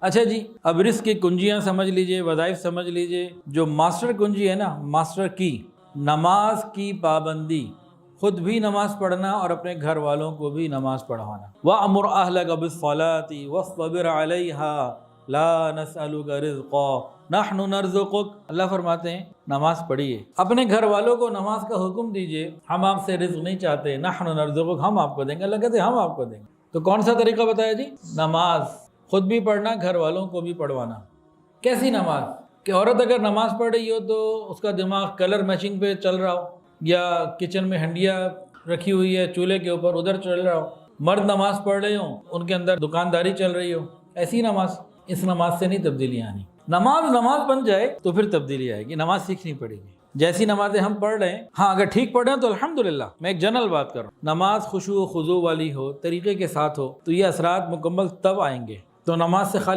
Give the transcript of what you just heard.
अच्छा जी, अब रिस्क की कुंजियां समझ लीजिए, वज़ाइफ समझ लीजिए। जो मास्टर कुंजी है ना, मास्टर की, नमाज की पाबंदी, खुद भी नमाज पढ़ना और अपने घर वालों को भी नमाज पढ़वाना। वअमुर अहलक बिस्सलाति वस्बिर अलैहा ला नसअलुका रिज़्क़ा नहनु नर्ज़ुक़ुक। अल्लाह फरमाते हैं नमाज पढ़िए, अपने घर वालों को नमाज का हुक्म दीजिए, हम आपसे रिज़्क़ नहीं चाहते, नहनु नर्ज़ुक़ुक, हम आपको देंगे। अल्लाह कहते हम आपको देंगे। तो कौन सा तरीका बताया जी? नमाज खुद भी पढ़ना, घर वालों को भी पढ़वाना। कैसी नमाज? कि औरत अगर नमाज पढ़ रही हो तो उसका दिमाग कलर मैचिंग पे चल रहा हो, या किचन में हंडिया रखी हुई है चूल्हे के ऊपर, उधर चल रहा हो। मर्द नमाज पढ़ रहे हो, उनके अंदर दुकानदारी चल रही हो, ऐसी नमाज। इस नमाज से नहीं तब्दीली आनी। नमाज बन जाए तो फिर तब्दीली आएगी, नमाज सीखनी पड़ेगी। जैसी नमाजें हम पढ़ रहे हैं, हाँ अगर ठीक पढ़ रहे हैं तो अल्हम्दुलिल्लाह। मैं एक जनरल बात कर रहा हूँ, नमाज खुशू खुजू वाली हो, तरीके के साथ हो, तो ये असरात मुकम्मल तब आएंगे। तो नमाज से खाली